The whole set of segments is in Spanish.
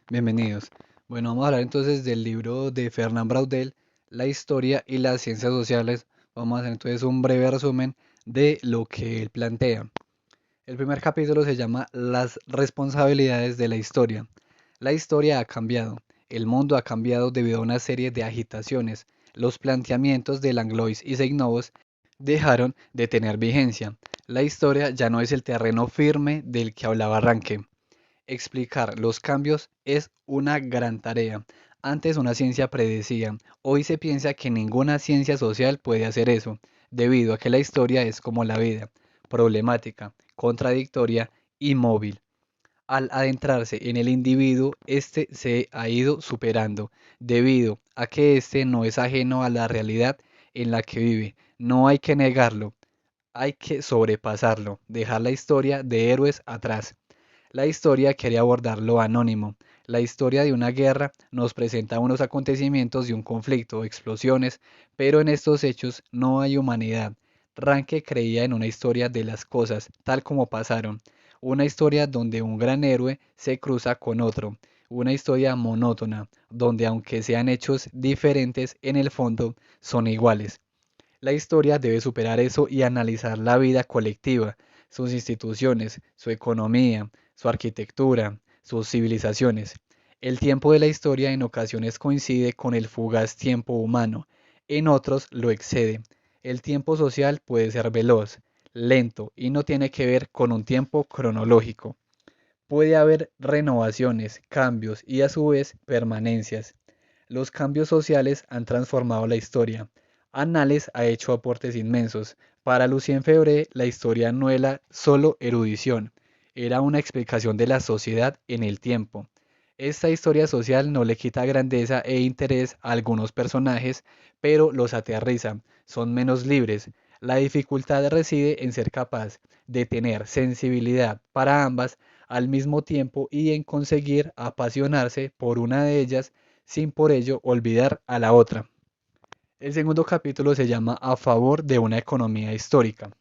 Bienvenidos. Bueno, vamos a hablar entonces del libro de Fernand Braudel, La historia y las ciencias sociales. Vamos a hacer entonces un breve resumen de lo que él plantea. El primer capítulo se llama Las responsabilidades de la historia. La historia ha cambiado. El mundo ha cambiado debido a una serie de agitaciones. Los planteamientos de Langlois y Seignobos dejaron de tener vigencia. La historia ya no es el terreno firme del que hablaba Ranke. Explicar los cambios es una gran tarea. Antes una ciencia predecía, hoy se piensa que ninguna ciencia social puede hacer eso, debido a que la historia es como la vida, problemática, contradictoria y móvil. Al adentrarse en el individuo, este se ha ido superando, debido a que este no es ajeno a la realidad en la que vive. No hay que negarlo, hay que sobrepasarlo, dejar la historia de héroes atrás. La historia quiere abordar lo anónimo. La historia de una guerra nos presenta unos acontecimientos de un conflicto, explosiones, pero en estos hechos no hay humanidad. Ranke creía en una historia de las cosas, tal como pasaron. Una historia donde un gran héroe se cruza con otro. Una historia monótona, donde aunque sean hechos diferentes, en el fondo son iguales. La historia debe superar eso y analizar la vida colectiva, sus instituciones, su economía, su arquitectura, sus civilizaciones. El tiempo de la historia en ocasiones coincide con el fugaz tiempo humano, en otros lo excede. El tiempo social puede ser veloz, lento y no tiene que ver con un tiempo cronológico. Puede haber renovaciones, cambios y a su vez permanencias. Los cambios sociales han transformado la historia. Annales ha hecho aportes inmensos. Para Lucien Febvre, la historia no era solo erudición, era una explicación de la sociedad en el tiempo. Esta historia social no le quita grandeza e interés a algunos personajes, pero los aterriza, son menos libres. La dificultad reside en ser capaz de tener sensibilidad para ambas al mismo tiempo y en conseguir apasionarse por una de ellas sin por ello olvidar a la otra. El segundo capítulo se llama A favor de una economía histórica.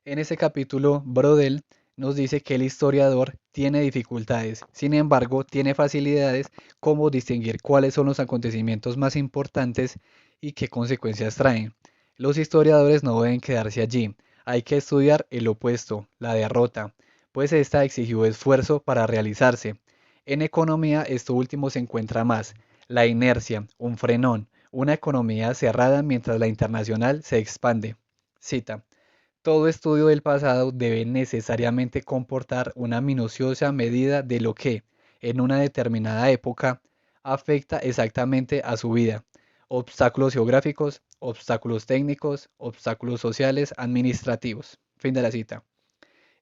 En ese capítulo, Brodel nos dice que el historiador tiene dificultades, sin embargo, tiene facilidades como distinguir cuáles son los acontecimientos más importantes y qué consecuencias traen. Los historiadores no deben quedarse allí, hay que estudiar el opuesto, la derrota, pues esta exigió esfuerzo para realizarse. En economía, esto último se encuentra más, la inercia, un frenón, una economía cerrada mientras la internacional se expande. Cita. Todo estudio del pasado debe necesariamente comportar una minuciosa medida de lo que, en una determinada época, afecta exactamente a su vida. Obstáculos geográficos, obstáculos técnicos, obstáculos sociales, administrativos. Fin de la cita.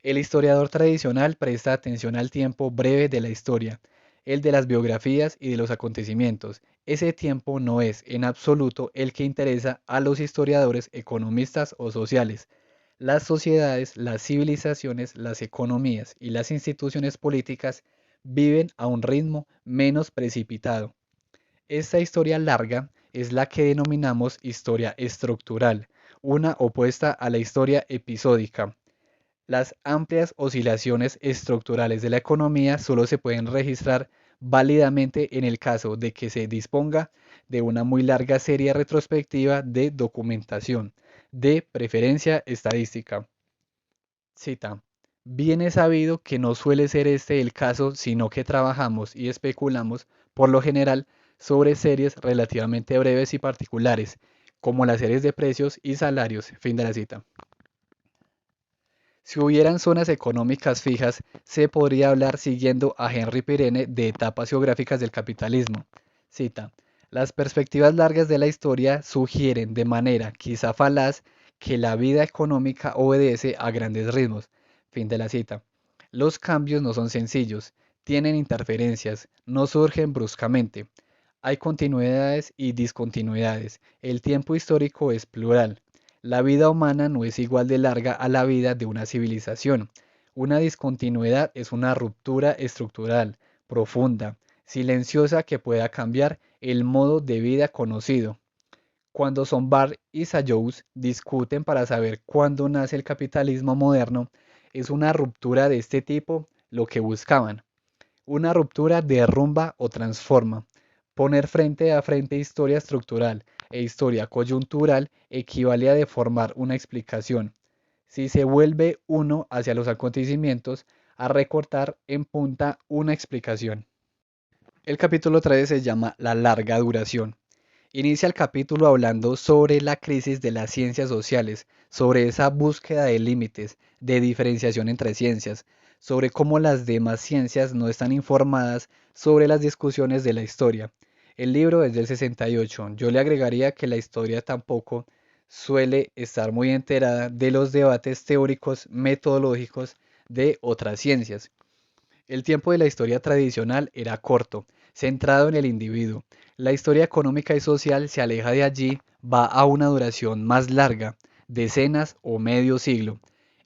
El historiador tradicional presta atención al tiempo breve de la historia, el de las biografías y de los acontecimientos. Ese tiempo no es, en absoluto, el que interesa a los historiadores economistas o sociales. Las sociedades, las civilizaciones, las economías y las instituciones políticas viven a un ritmo menos precipitado. Esta historia larga es la que denominamos historia estructural, una opuesta a la historia episódica. Las amplias oscilaciones estructurales de la economía solo se pueden registrar válidamente en el caso de que se disponga de una muy larga serie retrospectiva de documentación, de preferencia estadística. Cita. Bien es sabido que no suele ser este el caso, sino que trabajamos y especulamos, por lo general, sobre series relativamente breves y particulares, como las series de precios y salarios. Fin de la cita. Si hubieran zonas económicas fijas, se podría hablar siguiendo a Henry Pirene de etapas geográficas del capitalismo. Cita. Las perspectivas largas de la historia sugieren de manera quizá falaz que la vida económica obedece a grandes ritmos. Fin de la cita. Los cambios no son sencillos, tienen interferencias, no surgen bruscamente. Hay continuidades y discontinuidades. El tiempo histórico es plural. La vida humana no es igual de larga a la vida de una civilización. Una discontinuidad es una ruptura estructural, profunda, silenciosa que pueda cambiar el modo de vida conocido. Cuando Sombart y Sajous discuten para saber cuándo nace el capitalismo moderno, es una ruptura de este tipo lo que buscaban. Una ruptura derrumba o transforma. Poner frente a frente historia estructural e historia coyuntural equivale a deformar una explicación. Si se vuelve uno hacia los acontecimientos, a recortar en punta una explicación. El capítulo 3 se llama La larga duración. Inicia el capítulo hablando sobre la crisis de las ciencias sociales, sobre esa búsqueda de límites, de diferenciación entre ciencias, sobre cómo las demás ciencias no están informadas sobre las discusiones de la historia. El libro es del 68. Yo le agregaría que la historia tampoco suele estar muy enterada de los debates teóricos metodológicos de otras ciencias. El tiempo de la historia tradicional era corto, centrado en el individuo. La historia económica y social se aleja de allí, va a una duración más larga, decenas o medio siglo.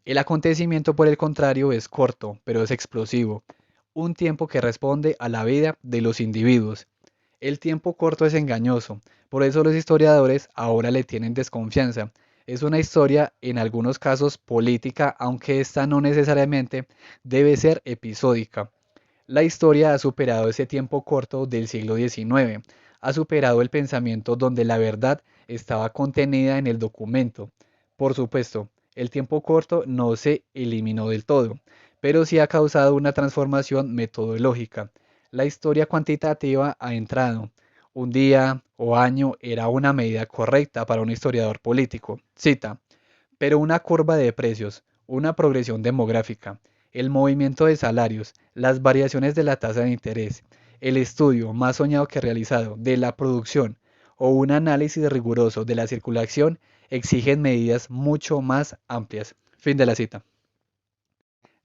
El acontecimiento, por el contrario, es corto, pero es explosivo, un tiempo que responde a la vida de los individuos. El tiempo corto es engañoso, por eso los historiadores ahora le tienen desconfianza. Es una historia, en algunos casos política, aunque esta no necesariamente debe ser episódica. La historia ha superado ese tiempo corto del siglo XIX, ha superado el pensamiento donde la verdad estaba contenida en el documento. Por supuesto, el tiempo corto no se eliminó del todo, pero sí ha causado una transformación metodológica. La historia cuantitativa ha entrado. Un día o año era una medida correcta para un historiador político. Cita, pero una curva de precios, una progresión demográfica, el movimiento de salarios, las variaciones de la tasa de interés, el estudio más soñado que realizado de la producción o un análisis riguroso de la circulación exigen medidas mucho más amplias. Fin de la cita.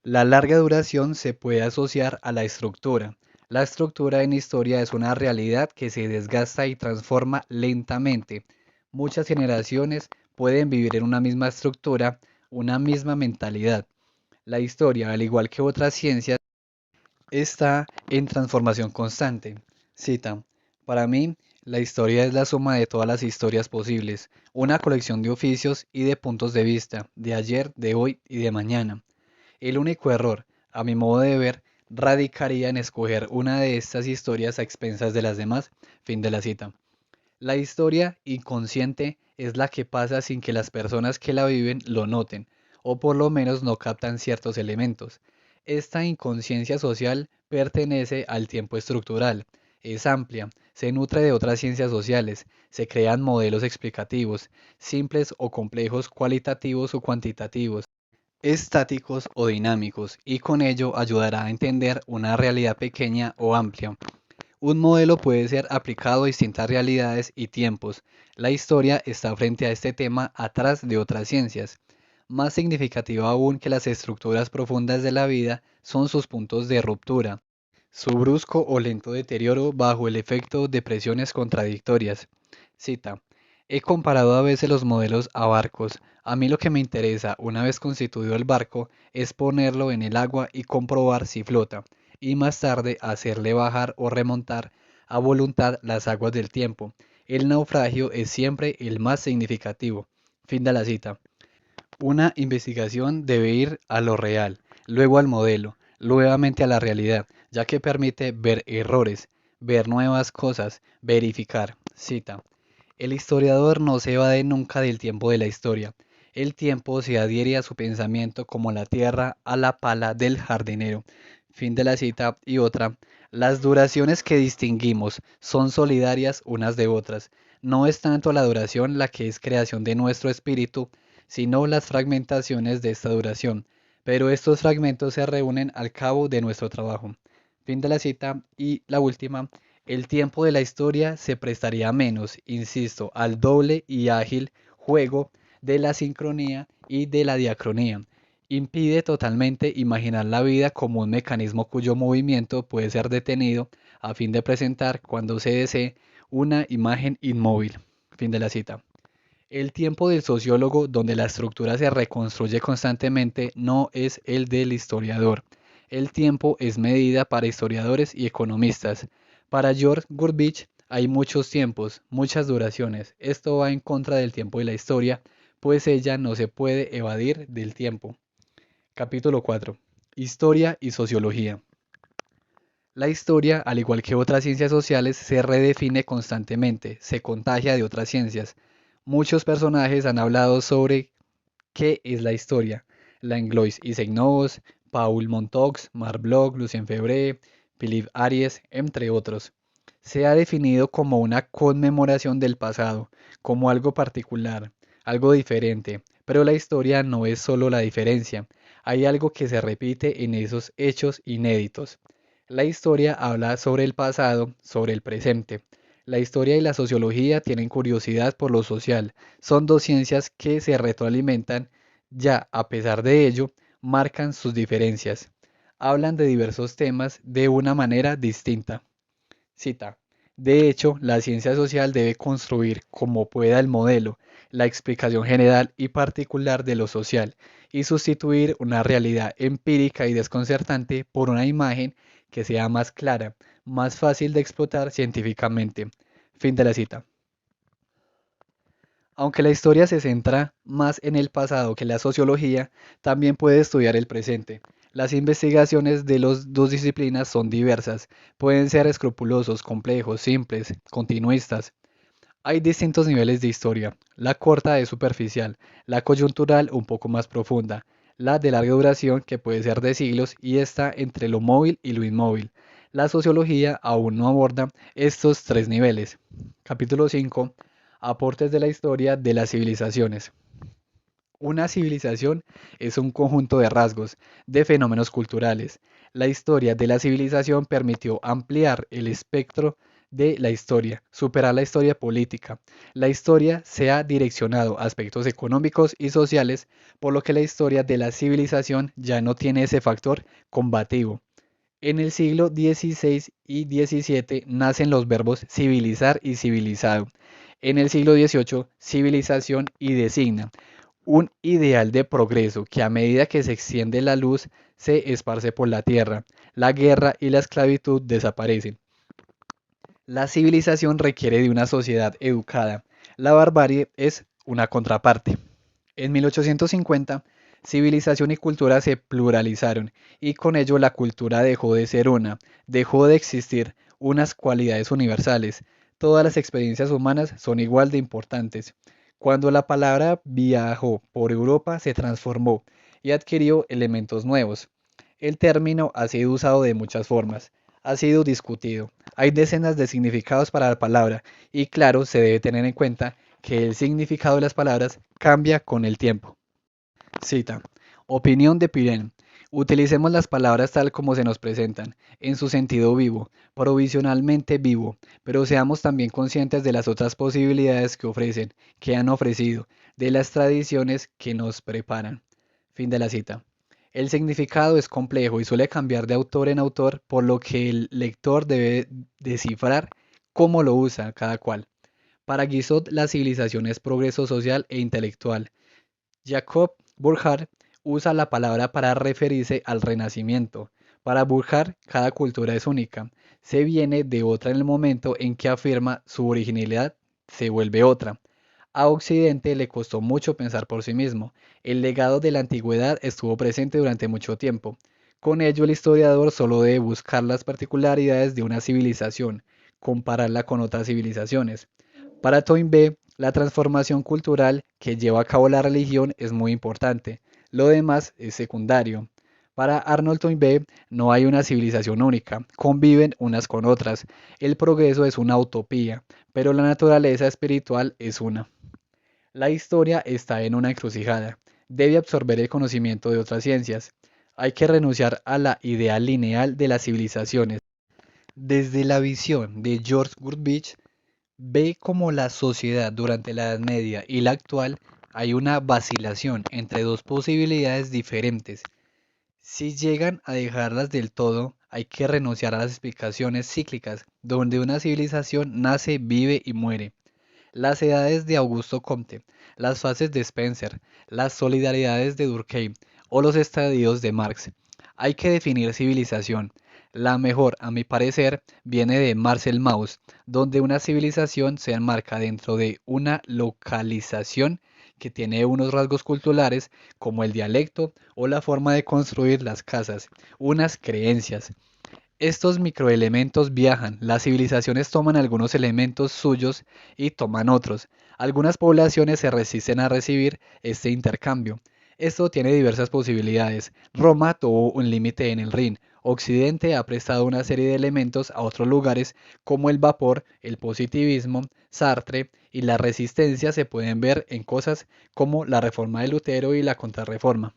La larga duración se puede asociar a la estructura. La estructura en historia es una realidad que se desgasta y transforma lentamente. Muchas generaciones pueden vivir en una misma estructura, una misma mentalidad. La historia, al igual que otras ciencias, está en transformación constante. Cita, para mí, la historia es la suma de todas las historias posibles, una colección de oficios y de puntos de vista, de ayer, de hoy y de mañana. El único error, a mi modo de ver, radicaría en escoger una de estas historias a expensas de las demás. Fin de la cita. La historia inconsciente es la que pasa sin que las personas que la viven lo noten, o por lo menos no captan ciertos elementos. Esta inconsciencia social pertenece al tiempo estructural, es amplia, se nutre de otras ciencias sociales, se crean modelos explicativos, simples o complejos, cualitativos o cuantitativos, estáticos o dinámicos, y con ello ayudará a entender una realidad pequeña o amplia. Un modelo puede ser aplicado a distintas realidades y tiempos. La historia está frente a este tema atrás de otras ciencias. Más significativo aún que las estructuras profundas de la vida son sus puntos de ruptura, su brusco o lento deterioro bajo el efecto de presiones contradictorias. Cita. He comparado a veces los modelos a barcos. A mí lo que me interesa, una vez constituido el barco, es ponerlo en el agua y comprobar si flota, y más tarde hacerle bajar o remontar a voluntad las aguas del tiempo. El naufragio es siempre el más significativo. Fin de la cita. Una investigación debe ir a lo real, luego al modelo, nuevamente a la realidad, ya que permite ver errores, ver nuevas cosas, verificar. Cita. El historiador no se evade nunca del tiempo de la historia. El tiempo se adhiere a su pensamiento como la tierra a la pala del jardinero. Fin de la cita. Y otra. Las duraciones que distinguimos son solidarias unas de otras. No es tanto la duración la que es creación de nuestro espíritu, sino las fragmentaciones de esta duración. Pero estos fragmentos se reúnen al cabo de nuestro trabajo. Fin de la cita. Y la última. El tiempo de la historia se prestaría menos, insisto, al doble y ágil juego de la sincronía y de la diacronía. Impide totalmente imaginar la vida como un mecanismo cuyo movimiento puede ser detenido a fin de presentar, cuando se desee, una imagen inmóvil. Fin de la cita. El tiempo del sociólogo, donde la estructura se reconstruye constantemente, no es el del historiador. El tiempo es medida para historiadores y economistas. Para George Gurbich hay muchos tiempos, muchas duraciones. Esto va en contra del tiempo de la historia, pues ella no se puede evadir del tiempo. Capítulo 4. Historia y sociología. La historia, al igual que otras ciencias sociales, se redefine constantemente, se contagia de otras ciencias. Muchos personajes han hablado sobre qué es la historia. Langlois y Seignobos, Paul Montox, Marc Bloch, Lucien Febvre, Philippe Ariès, entre otros. Se ha definido como una conmemoración del pasado, como algo particular, algo diferente, pero la historia no es solo la diferencia, hay algo que se repite en esos hechos inéditos. La historia habla sobre el pasado, sobre el presente. La historia y la sociología tienen curiosidad por lo social. Son dos ciencias que se retroalimentan, ya a pesar de ello, marcan sus diferencias. Hablan de diversos temas de una manera distinta. Cita. De hecho, la ciencia social debe construir como pueda el modelo, la explicación general y particular de lo social, y sustituir una realidad empírica y desconcertante por una imagen que sea más clara, más fácil de explotar científicamente. Fin de la cita. Aunque la historia se centra más en el pasado que la sociología, también puede estudiar el presente. Las investigaciones de las dos disciplinas son diversas, pueden ser escrupulosos, complejos, simples, continuistas. Hay distintos niveles de historia. La corta es superficial, la coyuntural un poco más profunda, la de larga duración que puede ser de siglos y está entre lo móvil y lo inmóvil. La sociología aún no aborda estos tres niveles. Capítulo 5. Aportes de la historia de las civilizaciones. Una civilización es un conjunto de rasgos, de fenómenos culturales. La historia de la civilización permitió ampliar el espectro de la historia, superar la historia política. La historia se ha direccionado a aspectos económicos y sociales, por lo que la historia de la civilización ya no tiene ese factor combativo. En el siglo XVI y XVII nacen los verbos civilizar y civilizado. En el siglo XVIII, civilización y designa un ideal de progreso que a medida que se extiende la luz se esparce por la tierra. La guerra y la esclavitud desaparecen. La civilización requiere de una sociedad educada. La barbarie es una contraparte. En 1850, civilización y cultura se pluralizaron y con ello la cultura dejó de ser una, dejó de existir unas cualidades universales. Todas las experiencias humanas son igual de importantes. Cuando la palabra viajó por Europa se transformó y adquirió elementos nuevos. El término ha sido usado de muchas formas, ha sido discutido. Hay decenas de significados para la palabra y claro, se debe tener en cuenta que el significado de las palabras cambia con el tiempo. Cita. Opinión de Pirén. Utilicemos las palabras tal como se nos presentan, en su sentido vivo, provisionalmente vivo, pero seamos también conscientes de las otras posibilidades que ofrecen, que han ofrecido, de las tradiciones que nos preparan. Fin de la cita. El significado es complejo y suele cambiar de autor en autor, por lo que el lector debe descifrar cómo lo usa cada cual. Para Guizot, la civilización es progreso social e intelectual. Jacob Burckhardt usa la palabra para referirse al Renacimiento. Para Burckhardt, cada cultura es única. Se viene de otra en el momento en que afirma su originalidad, se vuelve otra. A Occidente le costó mucho pensar por sí mismo. El legado de la antigüedad estuvo presente durante mucho tiempo. Con ello, el historiador solo debe buscar las particularidades de una civilización, compararla con otras civilizaciones. Para Toynbee, la transformación cultural que lleva a cabo la religión es muy importante. Lo demás es secundario. Para Arnold Toynbee no hay una civilización única, conviven unas con otras. El progreso es una utopía, pero la naturaleza espiritual es una. La historia está en una encrucijada. Debe absorber el conocimiento de otras ciencias. Hay que renunciar a la idea lineal de las civilizaciones. Desde la visión de George Groovich, ve cómo la sociedad durante la Edad Media y la actual hay una vacilación entre dos posibilidades diferentes. Si llegan a dejarlas del todo, hay que renunciar a las explicaciones cíclicas, donde una civilización nace, vive y muere. Las edades de Augusto Comte, las fases de Spencer, las solidaridades de Durkheim o los estadios de Marx. Hay que definir civilización. La mejor, a mi parecer, viene de Marcel Mauss, donde una civilización se enmarca dentro de una localización que tiene unos rasgos culturales como el dialecto o la forma de construir las casas, unas creencias. Estos microelementos viajan, las civilizaciones toman algunos elementos suyos y toman otros. Algunas poblaciones se resisten a recibir este intercambio. Esto tiene diversas posibilidades. Roma tuvo un límite en el Rin. Occidente ha prestado una serie de elementos a otros lugares como el vapor, el positivismo, Sartre y la resistencia se pueden ver en cosas como la reforma de Lutero y la contrarreforma.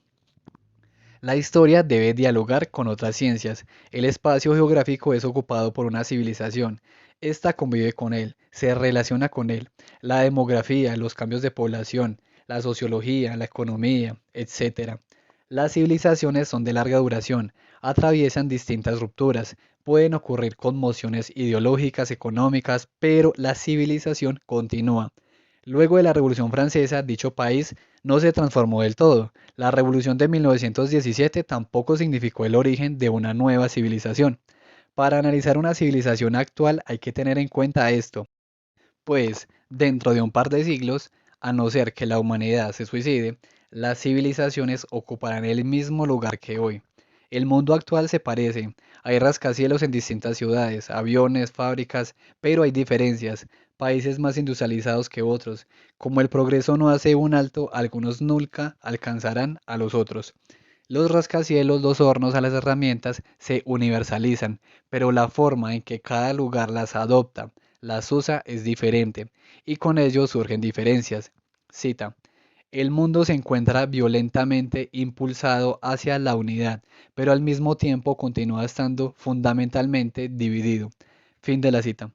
La historia debe dialogar con otras ciencias. El espacio geográfico es ocupado por una civilización. Esta convive con él, se relaciona con él. La demografía, los cambios de población, la sociología, la economía, etc. Las civilizaciones son de larga duración, atraviesan distintas rupturas, pueden ocurrir conmociones ideológicas, económicas, pero la civilización continúa. Luego de la Revolución Francesa, dicho país no se transformó del todo. La Revolución de 1917 tampoco significó el origen de una nueva civilización. Para analizar una civilización actual hay que tener en cuenta esto, pues dentro de un par de siglos, a no ser que la humanidad se suicide, las civilizaciones ocuparán el mismo lugar que hoy. El mundo actual se parece, hay rascacielos en distintas ciudades, aviones, fábricas, pero hay diferencias, países más industrializados que otros. Como el progreso no hace un alto, algunos nunca alcanzarán a los otros. Los rascacielos, los hornos a las herramientas se universalizan, pero la forma en que cada lugar las adopta, las usa es diferente, y con ello surgen diferencias. Cita. El mundo se encuentra violentamente impulsado hacia la unidad, pero al mismo tiempo continúa estando fundamentalmente dividido. Fin de la cita.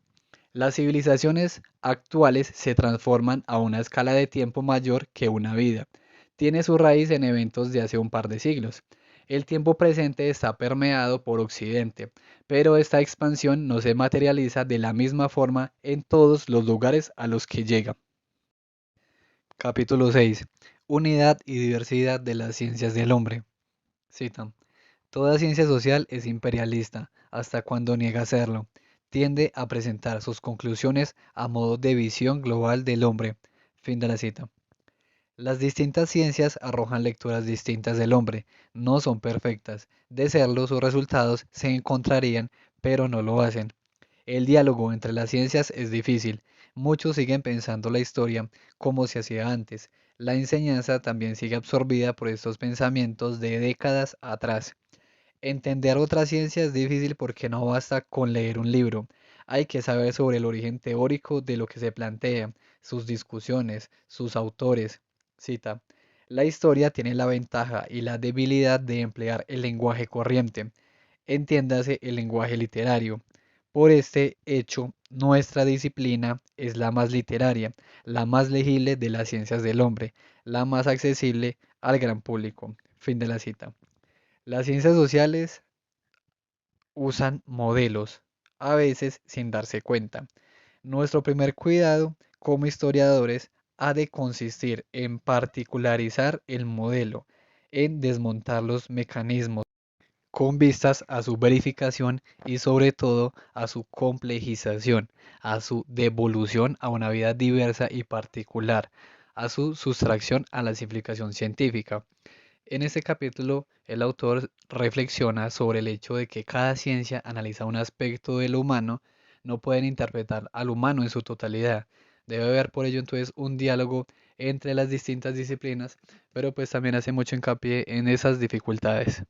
Las civilizaciones actuales se transforman a una escala de tiempo mayor que una vida. Tiene su raíz en eventos de hace un par de siglos. El tiempo presente está permeado por Occidente, pero esta expansión no se materializa de la misma forma en todos los lugares a los que llega. Capítulo 6. Unidad y diversidad de las ciencias del hombre. Cita. Toda ciencia social es imperialista, hasta cuando niega serlo. Tiende a presentar sus conclusiones a modo de visión global del hombre. Fin de la cita. Las distintas ciencias arrojan lecturas distintas del hombre, no son perfectas. De serlo, sus resultados se encontrarían, pero no lo hacen. El diálogo entre las ciencias es difícil. Muchos siguen pensando la historia como se hacía antes. La enseñanza también sigue absorbida por estos pensamientos de décadas atrás. Entender otra ciencia es difícil porque no basta con leer un libro. Hay que saber sobre el origen teórico de lo que se plantea, sus discusiones, sus autores. Cita. La historia tiene la ventaja y la debilidad de emplear el lenguaje corriente, entiéndase el lenguaje literario. Por este hecho, nuestra disciplina es la más literaria, la más legible de las ciencias del hombre, la más accesible al gran público. Fin de la cita. Las ciencias sociales usan modelos, a veces sin darse cuenta. Nuestro primer cuidado como historiadores ha de consistir en particularizar el modelo, en desmontar los mecanismos con vistas a su verificación y sobre todo a su complejización, a su devolución a una vida diversa y particular, a su sustracción a la simplificación científica. En este capítulo, el autor reflexiona sobre el hecho de que cada ciencia analiza un aspecto de lo humano, no pueden interpretar al humano en su totalidad. Debe haber por ello entonces un diálogo entre las distintas disciplinas, pero pues también hace mucho hincapié en esas dificultades.